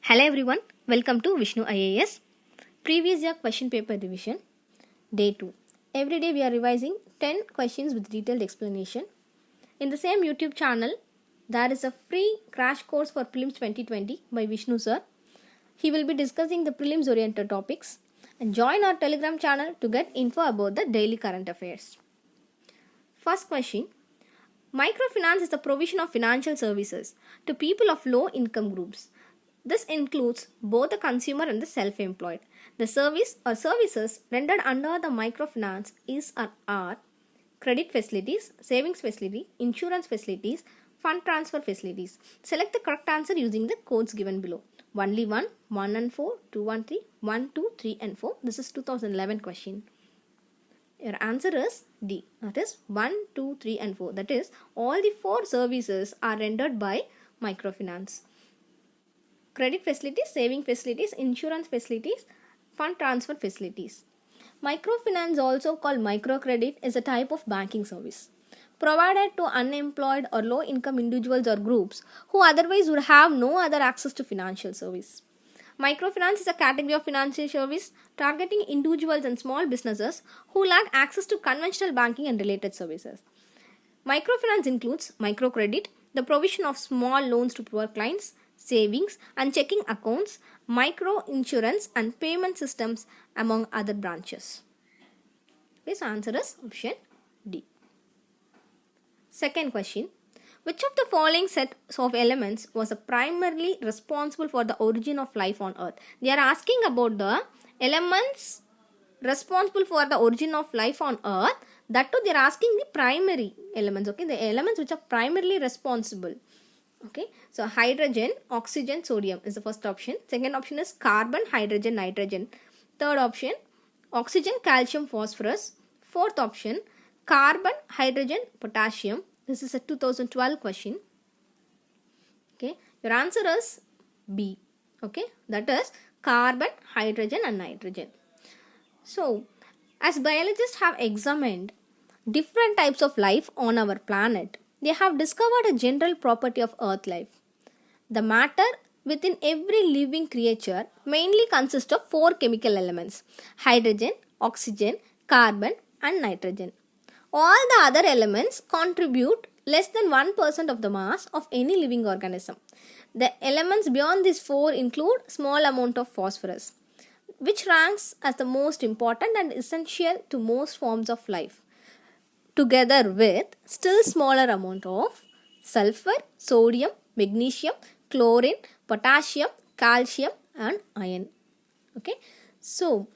Hello everyone, welcome to Vishnu IAS. Previous year question paper revision, day 2. Every day we are revising 10 questions with detailed explanation. In the same YouTube channel, there is a free crash course for Prelims 2020 by Vishnu sir. He will be discussing the prelims oriented topics. And join our Telegram channel to get info about the daily current affairs. First question. Microfinance is the provision of financial services to people of low income groups. This includes both the consumer and the self-employed. The service or services rendered under the microfinance are credit facilities, savings facility, insurance facilities, fund transfer facilities. Select the correct answer using the codes given below. Only 1, 1 and 4, 2 and 3, 1, 2, 3 and 4. This is 2011 question. Your answer is D. That is 1, 2, 3 and 4. That is all the 4 services are rendered by microfinance. Credit facilities, saving facilities, insurance facilities, fund transfer facilities. Microfinance, also called microcredit, is a type of banking service provided to unemployed or low income individuals or groups who otherwise would have no other access to financial service. Microfinance is a category of financial service targeting individuals and small businesses who lack access to conventional banking and related services. Microfinance includes microcredit, the provision of small loans to poor clients, savings and checking accounts, micro insurance and payment systems, among other branches. This answer is option D. Second question. Which of the following sets of elements was primarily responsible for the origin of life on earth? They are asking about the elements responsible for the origin of life on earth. That too, they are asking the primary elements. Okay, the elements which are primarily responsible. Okay, so hydrogen, oxygen, sodium is the first option. Second option is carbon, hydrogen, nitrogen. Third option, oxygen, calcium, phosphorus. Fourth option, carbon, hydrogen, potassium. This is a 2012 question. Okay, your answer is B. Okay, that is carbon, hydrogen and nitrogen. So, as biologists have examined different types of life on our planet, they have discovered a general property of earth life. The matter within every living creature mainly consists of 4 chemical elements: hydrogen, oxygen, carbon and nitrogen. All the other elements contribute less than 1% of the mass of any living organism. The elements beyond these 4 include small amount of phosphorus, which ranks as the most important and essential to most forms of life, together with still smaller amount of sulfur, sodium, magnesium, chlorine, potassium, calcium and iron. Okay, so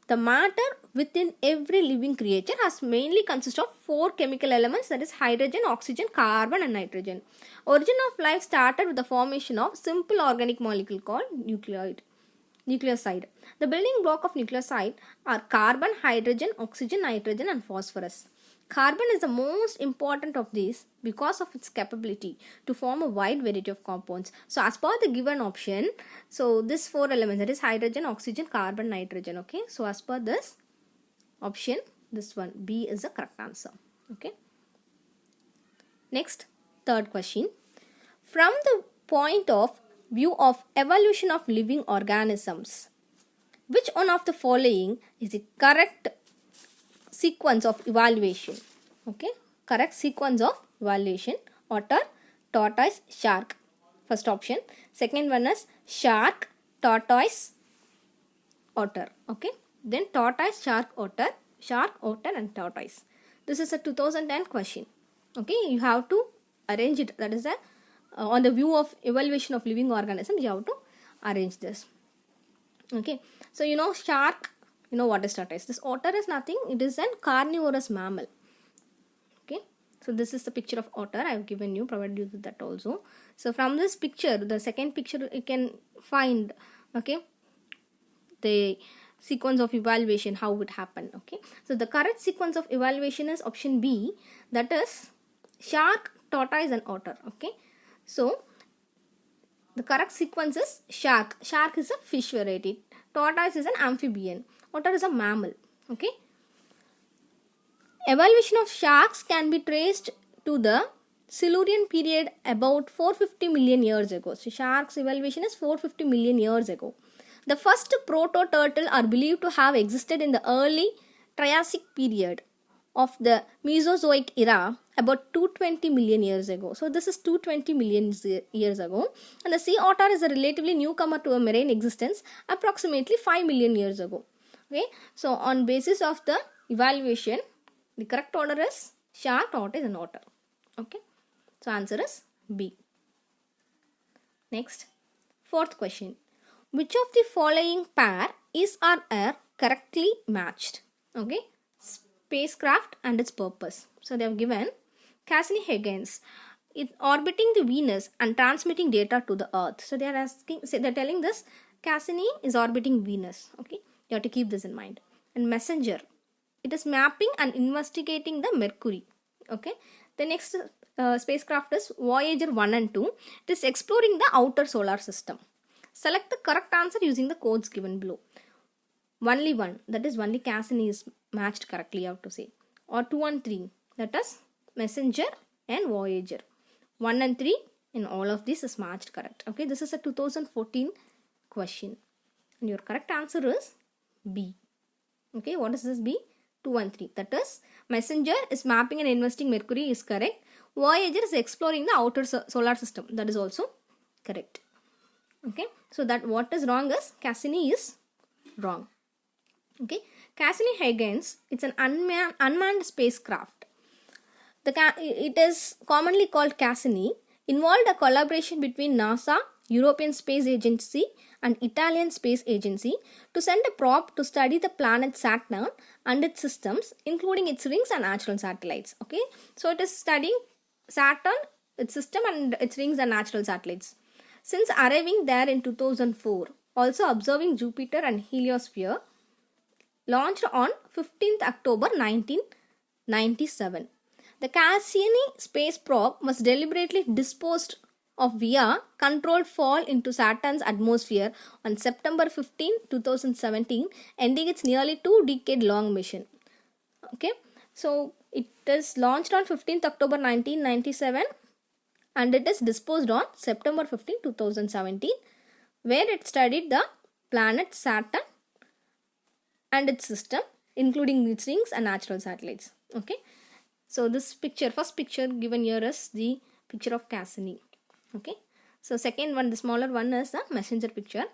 the matter within every living creature has mainly consist of 4 chemical elements, that is hydrogen, oxygen, carbon and nitrogen. Origin of life started with the formation of simple organic molecule called nucleoside. The building block of nucleoside are carbon, hydrogen, oxygen, nitrogen and phosphorus. Carbon is the most important of these because of its capability to form a wide variety of compounds. So as per the given option, so this 4 elements, that is hydrogen, oxygen, carbon, nitrogen. Okay, so as per this option, this one B is the correct answer. Okay. Next, third question. From the point of view of evolution of living organisms, which one of the following is the correct sequence of evaluation? Okay, correct sequence of evaluation: otter, tortoise, shark. First option. Second one is shark, tortoise, otter. Okay, then tortoise, shark, otter and tortoise. This is a 2010 question. Okay, you have to arrange it. That is a on the view of evaluation of living organisms, you have to arrange this. Okay, so you know shark, you know what is tortoise. This otter is nothing, it is an carnivorous mammal. Okay, so this is the picture of otter I have given you, provided you with that also. So from this picture, the second picture, you can find, okay, the sequence of evaluation, how it happened. Okay, so the correct sequence of evaluation is option B, that is shark, tortoise and otter. Okay, so the correct sequence is shark. Shark is a fish variety. Tortoise is an amphibian. Otter is a mammal. Okay. Evaluation of sharks can be traced to the Silurian period about 450 million years ago. So shark's evaluation is 450 million years ago. The first proto-turtle are believed to have existed in the early Triassic period of the Mesozoic era about 220 million years ago. So this is 220 million years ago. And the sea otter is a relatively newcomer to a marine existence approximately 5 million years ago. Okay. So on basis of the evaluation, the correct order is shark, tortoise and otter. Okay. So answer is B. Next, fourth question. Which of the following pair is or are correctly matched? Okay. Spacecraft and its purpose. So they have given Cassini-Huygens, it orbiting the Venus and transmitting data to the Earth. So they are asking, they're telling this Cassini is orbiting Venus. Okay. You have to keep this in mind. And Messenger, it is mapping and investigating the Mercury. Okay. The next spacecraft is Voyager 1 and 2. It is exploring the outer solar system. Select the correct answer using the codes given below. Only one, that is only Cassini is matched correctly, you have to say. Or 2 and 3, that is Messenger and Voyager. 1 and 3 in all of this is matched correct. Okay, this is a 2014 question. And your correct answer is B. Okay, what is this B? 2 and 3. That is Messenger is mapping and investing Mercury is correct. Voyager is exploring the outer solar system. That is also correct. Okay, so that what is wrong is Cassini is wrong. Okay, Cassini-Huygens, it's an unmanned spacecraft. It is commonly called Cassini, involved a collaboration between NASA, European Space Agency and Italian Space Agency to send a probe to study the planet Saturn and its systems, including its rings and natural satellites. Okay, so it is studying Saturn, its system and its rings and natural satellites. Since arriving there in 2004, also observing Jupiter and heliosphere, launched on 15th October 1997. The Cassini space probe was deliberately disposed of via controlled fall into Saturn's atmosphere on September 15, 2017, ending its nearly 2-decade-long mission. Okay, so it is launched on 15th October 1997 and it is disposed on September 15, 2017, where it studied the planet Saturn and its system, including its rings and natural satellites. Okay, so this picture, first picture given here is the picture of Cassini. Okay, so second one, the smaller one, is the Messenger picture.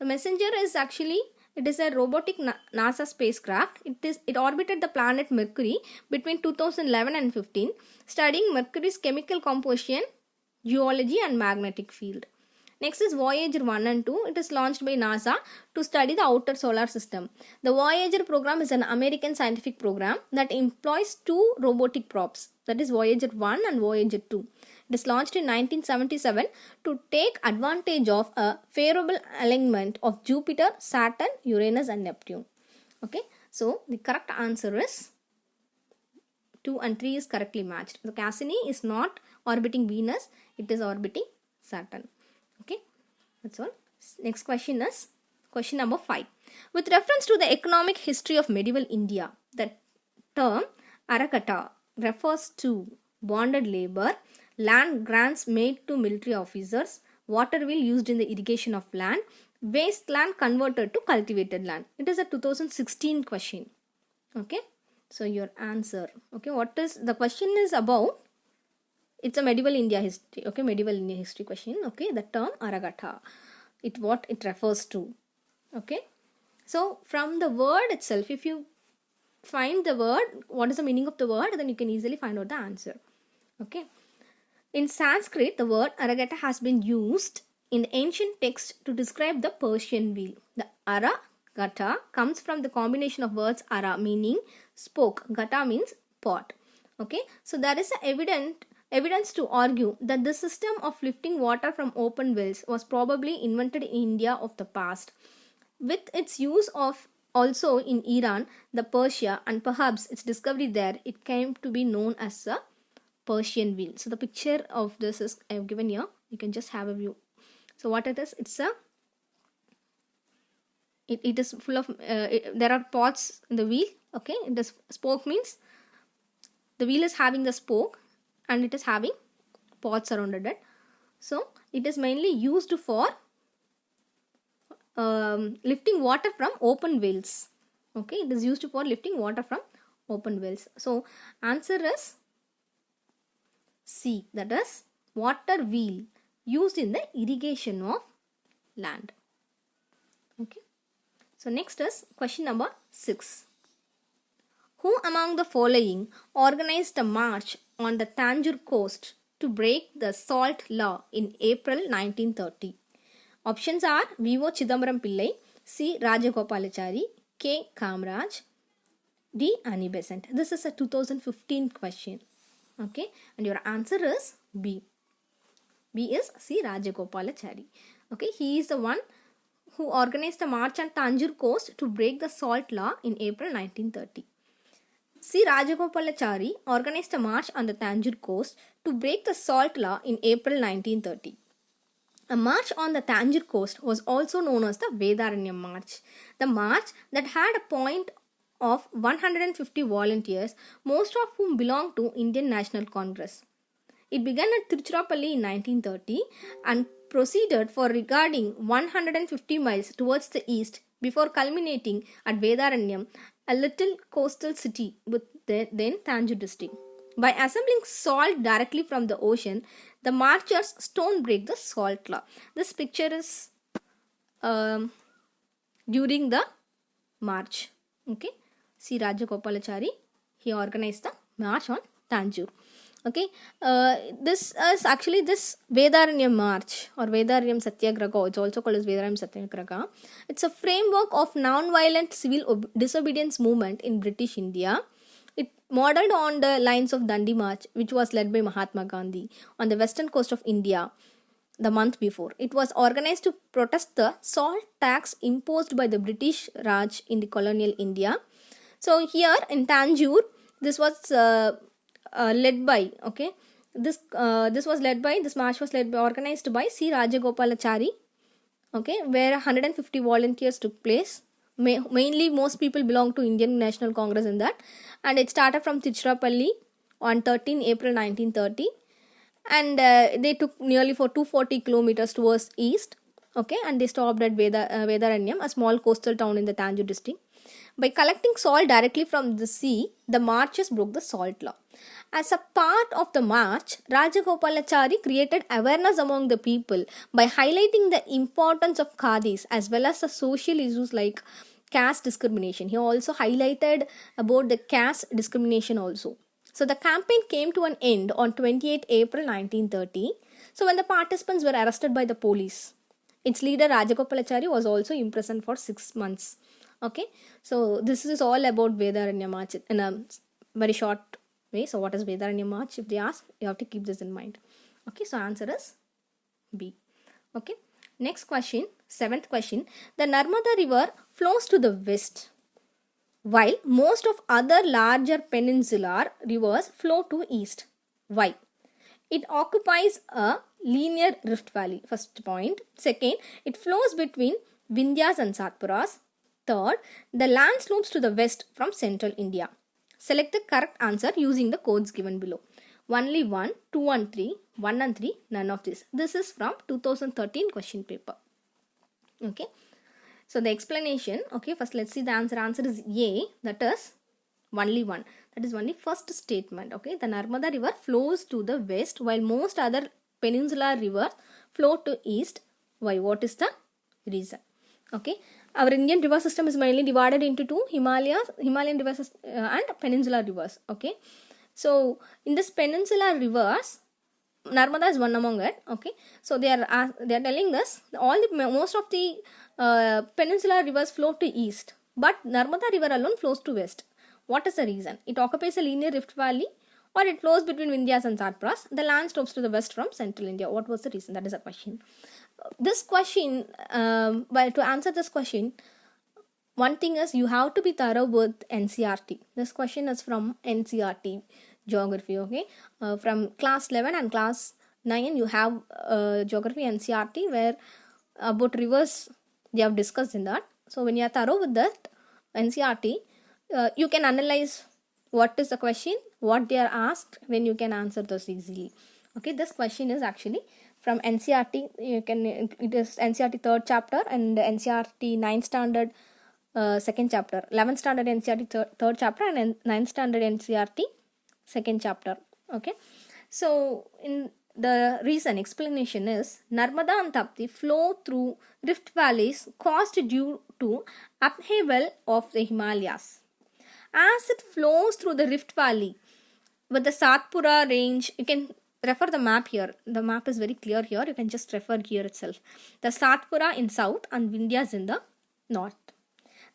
The Messenger is actually, it is a robotic NASA spacecraft. It orbited the planet Mercury between 2011 and 15, studying Mercury's chemical composition, geology and magnetic field. Next is Voyager 1 and 2. It is launched by NASA to study the outer solar system. The Voyager program is an American scientific program that employs two robotic probes, that is Voyager 1 and Voyager 2. It is launched in 1977 to take advantage of a favorable alignment of Jupiter, Saturn, Uranus and Neptune. Okay, so the correct answer is 2 and 3 is correctly matched. The Cassini is not orbiting Venus, it is orbiting Saturn. Okay, that's all. Next question is question number 5. With reference to the economic history of medieval India, the term Arakata refers to bonded labor, land grants made to military officers, water wheel used in the irrigation of land, wasteland converted to cultivated land. It is a 2016 question. Okay, so your answer. Okay, what is the question is about? It's a medieval India history. Okay, medieval India history question. Okay, the term Aragata, what it refers to. Okay, so from the word itself, if you find the word, what is the meaning of the word, then you can easily find out the answer. Okay, in Sanskrit, the word Aragata has been used in the ancient text to describe the Persian wheel. The Aragata comes from the combination of words Ara meaning spoke, Gata means pot. Okay, so there is evidence to argue that the system of lifting water from open wells was probably invented in India of the past, with its use of also in Iran, the Persia, and perhaps its discovery there, it came to be known as a Persian wheel. So the picture of this is I have given here. You can just have a view. So what it is, it's a it is full of there are pots in the wheel. Okay, it is spoke means the wheel is having the spoke and it is having pots surrounded it. So it is mainly used for lifting water from open wells. Okay, it is used for lifting water from open wells. So answer is C, that is water wheel used in the irrigation of land. Okay, so next is question number 6. Who among the following organized a march on the Tanjore coast to break the salt law in April 1930? Options are V.O. Chidambaram Pillai, C. Rajagopalachari, K. Kamraj, D. Annie Besant. This is a 2015 question. Okay, and your answer is B. B is C. Rajagopalachari. Okay, he is the one who organized the march on Tanjore coast to break the salt law in April 1930. C. Rajagopalachari organized a march on the Tanjore coast to break the salt law in April 1930. A march on the Tanjore coast was also known as the Vedaranyam March. The march that had a point of 150 volunteers, most of whom belonged to Indian National Congress. It began at Tiruchirappalli in 1930 and proceeded for regarding 150 miles towards the east before culminating at Vedaranyam, a little coastal city with the then Tanjore district. By assembling salt directly from the ocean, the marchers stone break the salt law. This picture is during the march. Okay, C. Rajagopalachari, he organized the march on Tanjore. Okay, this is actually this Vedaranyam March or Vedaranyam Satyagraha. It's also called as Vedaranyam Satyagraha. It's a framework of non-violent civil disobedience movement in British India. It modeled on the lines of Dandi March, which was led by Mahatma Gandhi on the western coast of India the month before. It was organized to protest the salt tax imposed by the British Raj in the colonial India. So here in Tanjore, this was led by, okay, this march was organized by C. Rajagopalachari, okay, where 150 volunteers took place. Mainly most people belong to Indian National Congress in that, and it started from Tiruchirappalli on 13 April 1930, and they took nearly for 240 kilometers towards east, okay, and they stopped at Vedaranyam, a small coastal town in the Tanjore district. By collecting salt directly from the sea, the marchers broke the salt law. As a part of the march, Rajagopalachari created awareness among the people by highlighting the importance of khadis as well as the social issues like caste discrimination. He also highlighted about the caste discrimination also. So the campaign came to an end on 28 April 1930. So when the participants were arrested by the police, its leader Rajagopalachari was also imprisoned for 6 months. Okay, so this is all about Vedaranyam March in a very short way. So what is Vedaranyam March? If they ask, you have to keep this in mind. Okay, so answer is B. Okay, next question, 7th question. The Narmada river flows to the west, while most of other larger peninsular rivers flow to east. Why? It occupies a linear rift valley. First point. Second, it flows between Vindhyas and Satpuras. Third, the land slopes to the west from central India. Select the correct answer using the codes given below. Only 1, 2 and 3, 1 and 3, none of this. This is from 2013 question paper. Okay. So the explanation, okay, first let's see the answer. Answer is A, that is only 1. That is only first statement. Okay, the Narmada river flows to the west while most other peninsular rivers flow to east. Why? What is the reason? Okay, our Indian river system is mainly divided into two: Himalayan rivers and peninsular rivers. Okay, so in this peninsular rivers, Narmada is one among it. Okay, so they are telling us most of the peninsular rivers flow to east, but Narmada river alone flows to west. What is the reason? It occupies a linear rift valley, or it flows between Vindhyas and Satpuras. The land slopes to the west from central India. What was the reason? That is a question. This question, well, to answer this question, one thing is you have to be thorough with NCERT. This question is from NCERT geography. Okay, from class 11 and class 9 you have geography NCERT, where about rivers they have discussed in that. So when you are thorough with that NCERT, you can analyze what is the question, what they are asked, when you can answer those easily. Okay, this question is actually from NCRT. It is NCRT third chapter and NCRT 9th standard second chapter, 11th standard NCRT third chapter, and 9th standard NCRT second chapter. Okay, so in the reason explanation is Narmada and Tapti flow through rift valleys caused due to upheaval of the Himalayas. As it flows through the rift valley with the Satpura range, you can refer the map here. The map is very clear here. You can just refer here itself. The Satpura in south and Vindhyas in the north.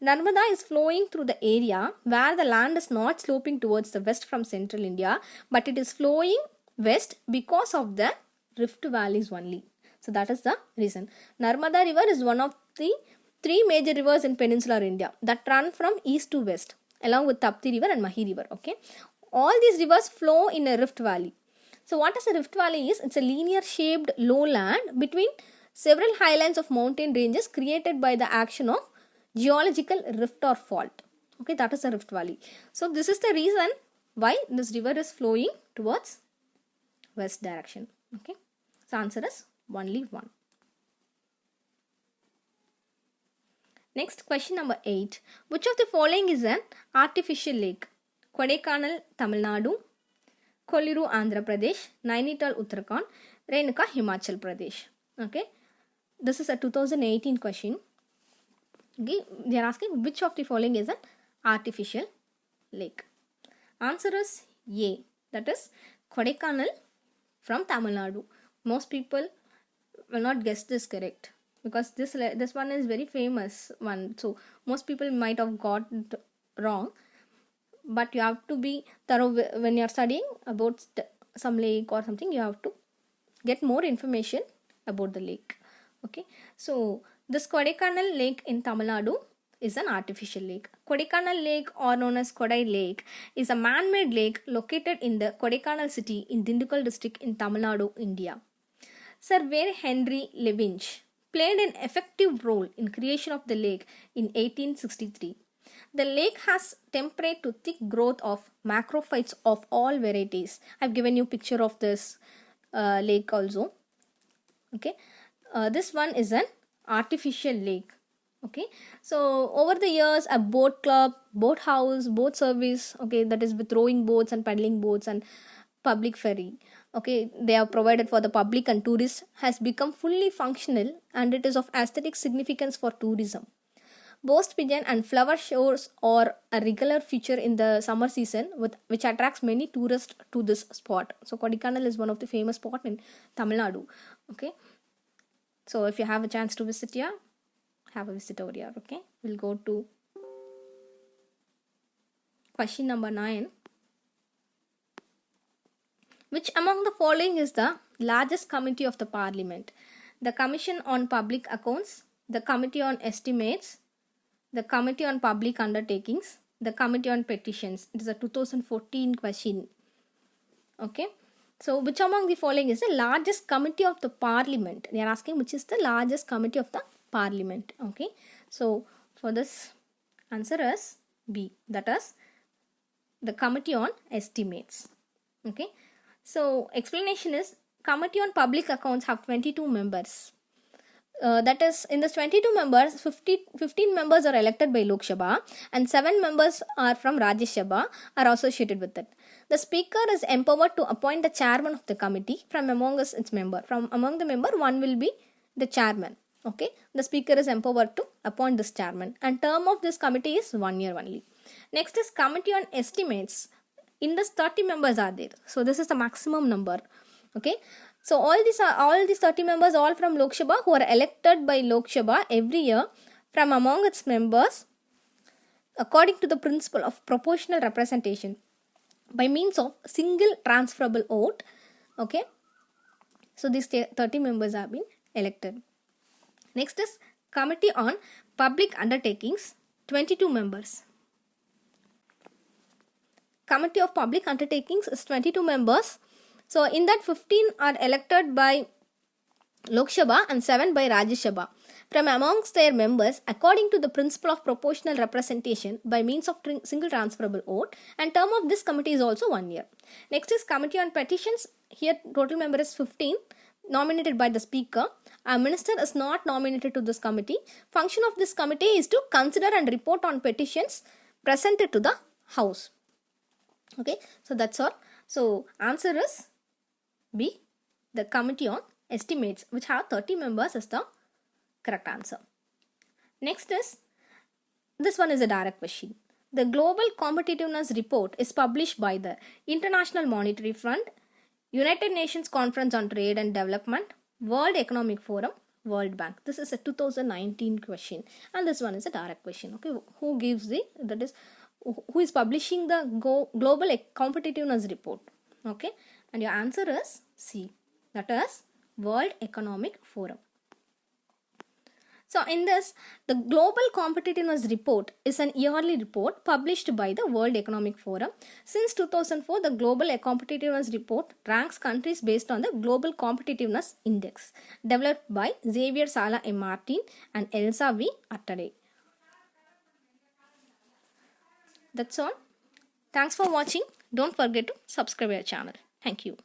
Narmada is flowing through the area where the land is not sloping towards the west from central India, but it is flowing west because of the rift valleys only. So that is the reason. Narmada river is one of the three major rivers in peninsular India that run from east to west, along with Tapti river and Mahi river. Okay, all these rivers flow in a rift valley. So what is a rift valley is? It's a linear shaped lowland between several highlands of mountain ranges created by the action of geological rift or fault. Okay, that is a rift valley. So this is the reason why this river is flowing towards west direction. Okay, so answer is only one. Next, question number 8. Which of the following is an artificial lake? Kodaikanal, Tamil Nadu; Kolliru, Andhra Pradesh; Nainital, Uttarakhand; Renuka, Himachal Pradesh. Okay, this is a 2018 question. Okay, they are asking which of the following is an artificial lake. Answer is A, that is Kodaikanal from Tamil Nadu. Most people will not guess this correct because this one is very famous one. So most people might have got it wrong. But you have to be thorough when you are studying about some lake or something. You have to get more information about the lake. Okay, so this Kodaikanal lake in Tamil Nadu is an artificial lake. Kodaikanal lake, or known as Kodai Lake, is a man-made lake located in the Kodaikanal city in Dindigul district in Tamil Nadu, India. Sir Henry Levins played an effective role in creation of the lake in 1863. The lake has temperate to thick growth of macrophytes of all varieties. I've given you picture of this lake also. Okay, this one is an artificial lake. Okay, so over the years, a boat club, boat house, boat service, okay, that is with rowing boats and paddling boats and public ferry, okay, they are provided for the public and tourists, has become fully functional, and it is of aesthetic significance for tourism. Boast pigeon and flower shows are a regular feature in the summer season, which attracts many tourists to this spot. So Kodaikanal is one of the famous spot in Tamil Nadu. Okay, so if you have a chance to visit here, have a visit over here. Okay, we'll go to question number 9. Which among the following is the largest committee of the Parliament? The Commission on Public Accounts, the Committee on Estimates, the Committee on Public Undertakings, the Committee on Petitions. It is a 2014 question. Okay, so which among the following is the largest committee of the Parliament? They are asking which is the largest committee of the Parliament. Okay, so for this, answer is B, that is the Committee on Estimates. Okay, so explanation is Committee on Public Accounts have 22 members. That is, in this 22 members, 15 members are elected by Lok Sabha and 7 members are from Rajya Sabha are associated with it. The speaker is empowered to appoint the chairman of the committee from among its member. From among the member, one will be the chairman. Okay, the speaker is empowered to appoint this chairman, and term of this committee is 1 year only. Next is Committee on Estimates. In this 30 members are there. So this is the maximum number. Okay, so all these 30 members, all from Lok Sabha, who are elected by Lok Sabha every year from among its members according to the principle of proportional representation by means of single transferable vote. Okay, so these 30 members have been elected. Next is Committee on Public Undertakings, 22 members. Committee of Public Undertakings is 22 members. So in that 15 are elected by Lok Sabha and 7 by Rajya Sabha. from amongst their members according to the principle of proportional representation by means of single transferable vote, and term of this committee is also 1 year. Next is Committee on Petitions. Here total member is 15, nominated by the Speaker. A minister is not nominated to this committee. Function of this committee is to consider and report on petitions presented to the House. Okay, so that's all. So answer is B, the Committee on Estimates, which have 30 members, is the correct answer. Next is, this one is a direct question. The Global Competitiveness Report is published by the International Monetary Fund, United Nations Conference on Trade and Development, World Economic Forum, World Bank. This is a 2019 question, and this one is a direct question. Okay, who gives the, that is, who is publishing the Global Competitiveness Report? Okay, and your answer is C, that is World Economic Forum. So in this, the Global Competitiveness Report is an yearly report published by the World Economic Forum. Since 2004, the Global Competitiveness Report ranks countries based on the Global Competitiveness Index, developed by Xavier Sala M. Martin and Elsa V. Attade. That's all. Thanks for watching. Don't forget to subscribe our channel. Thank you.